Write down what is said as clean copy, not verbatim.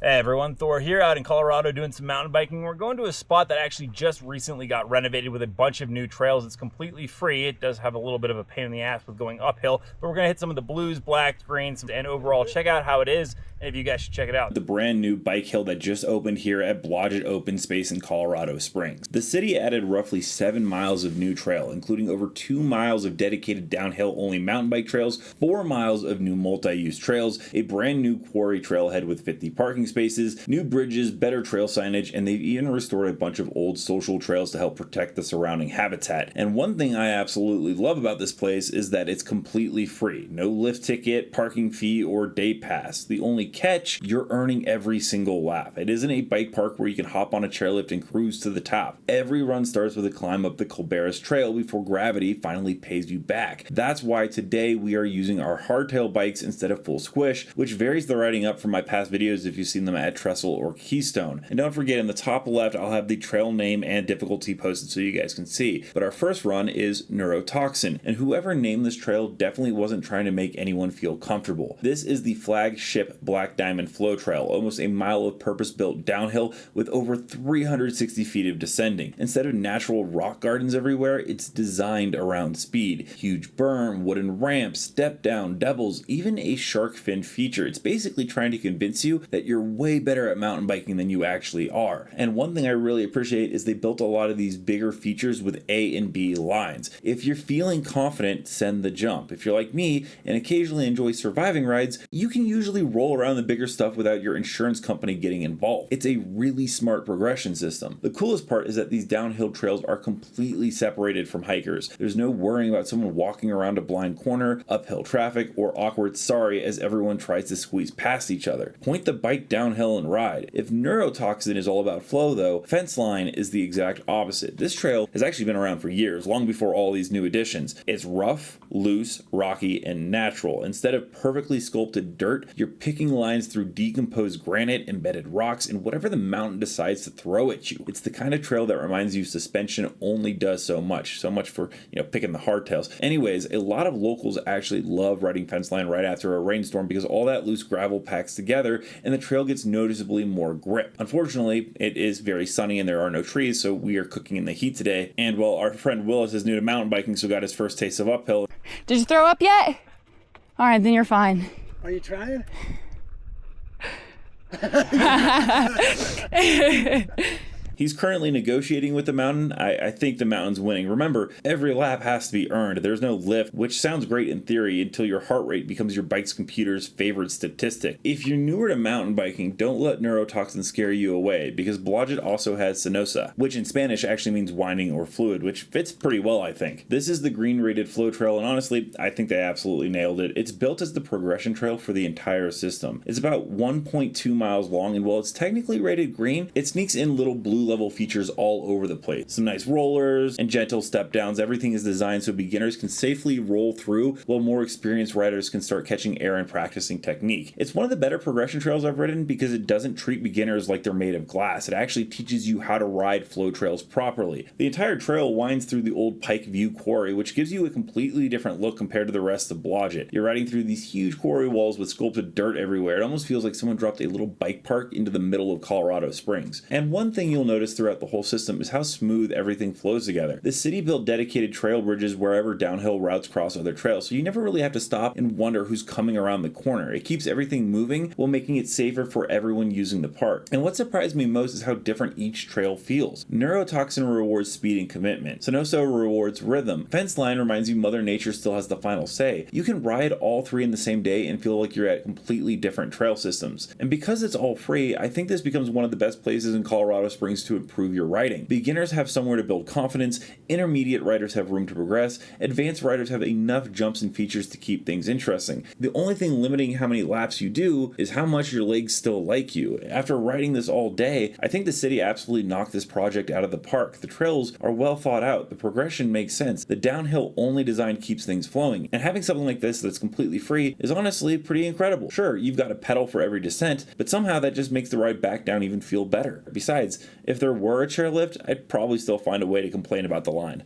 Hey everyone, Thor here out in Colorado doing some mountain biking. We're going to a spot that actually just recently got renovated with a bunch of new trails. It's completely free. It does have a little bit of a pain in the ass with going uphill, but we're going to hit some of the blues, blacks, greens, and overall check out how it is, and if you guys should check it out. The brand new bike hill that just opened here at Blodgett Open Space in Colorado Springs. The city added roughly 7 miles of new trail, including over 2 miles of dedicated downhill only mountain bike trails, 4 miles of new multi-use trails, a brand new quarry trailhead with 50 parking spaces, new bridges, better trail signage, and they've even restored a bunch of old social trails to help protect the surrounding habitat. And one thing I absolutely love about this place is that it's completely free. No lift ticket, parking fee, or day pass. The only catch, you're earning every single lap. It isn't a bike park where you can hop on a chairlift and cruise to the top. Every run starts with a climb up the Colorado Trail before gravity finally pays you back. That's why today we are using our hardtail bikes instead of full squish, which varies the riding up from my past videos if you've seen them at Trestle or Keystone. And don't forget, in the top left I'll have the trail name and difficulty posted so you guys can see. But our first run is Neurotoxin, and whoever named this trail definitely wasn't trying to make anyone feel comfortable. This is the flagship Black Diamond Flow Trail, almost a mile of purpose-built downhill with over 360 feet of descending. Instead of natural rock gardens everywhere, it's designed around speed. Huge berm, wooden ramps, step down, doubles, even a shark fin feature. It's basically trying to convince you that you're way better at mountain biking than you actually are. And one thing I really appreciate is they built a lot of these bigger features with A and B lines. If you're feeling confident, send the jump. If you're like me and occasionally enjoy surviving rides, you can usually roll around the bigger stuff without your insurance company getting involved. It's a really smart progression system. The coolest part is that these downhill trails are completely separated from hikers. There's no worrying about someone walking around a blind corner, uphill traffic, or awkward sorry as everyone tries to squeeze past each other. Point the bike downhill and ride. If Neurotoxin is all about flow though, Fenceline is the exact opposite. This trail has actually been around for years, long before all these new additions. It's rough, loose, rocky, and natural. Instead of perfectly sculpted dirt, you're picking lines through decomposed granite, embedded rocks, and whatever the mountain decides to throw at you. It's the kind of trail that reminds you suspension only does so much. So much for, picking the hardtails. Anyways, a lot of locals actually love riding Fenceline right after a rainstorm because all that loose gravel packs together and the trail gets noticeably more grip. Unfortunately, it is very sunny and there are no trees, so we are cooking in the heat today. And while our friend Willis is new to mountain biking, so got his first taste of uphill. Did you throw up yet? All right, then you're fine. Are you trying? He's currently negotiating with the mountain. I think the mountain's winning. Remember, every lap has to be earned. There's no lift, which sounds great in theory until your heart rate becomes your bike's computer's favorite statistic. If you're newer to mountain biking, don't let Neurotoxin scare you away, because Blodgett also has Senosa, which in Spanish actually means winding or fluid, which fits pretty well, I think. This is the green rated flow trail, and honestly, I think they absolutely nailed it. It's built as the progression trail for the entire system. It's about 1.2 miles long, and while it's technically rated green, it sneaks in little blue level features all over the place. Some nice rollers and gentle step downs. Everything is designed so beginners can safely roll through while more experienced riders can start catching air and practicing technique. It's one of the better progression trails I've ridden because it doesn't treat beginners like they're made of glass. It actually teaches you how to ride flow trails properly. The entire trail winds through the old Pike View quarry, which gives you a completely different look compared to the rest of Blodgett. You're riding through these huge quarry walls with sculpted dirt everywhere. It almost feels like someone dropped a little bike park into the middle of Colorado Springs. And one thing you'll notice throughout the whole system is how smooth everything flows together. The city built dedicated trail bridges wherever downhill routes cross other trails, so you never really have to stop and wonder who's coming around the corner. It keeps everything moving while making it safer for everyone using the park. And what surprised me most is how different each trail feels. Neurotoxin rewards speed and commitment. Senosa rewards rhythm. Fenceline reminds you Mother Nature still has the final say. You can ride all three in the same day and feel like you're at completely different trail systems. And because it's all free, I think this becomes one of the best places in Colorado Springs to improve your riding. Beginners have somewhere to build confidence, intermediate riders have room to progress, advanced riders have enough jumps and features to keep things interesting. The only thing limiting how many laps you do is how much your legs still like you. After riding this all day, I think the city absolutely knocked this project out of the park. The trails are well thought out, the progression makes sense, the downhill only design keeps things flowing, and having something like this that's completely free is honestly pretty incredible. Sure, you've got a pedal for every descent, but somehow that just makes the ride back down even feel better. Besides, if there were a chairlift, I'd probably still find a way to complain about the line.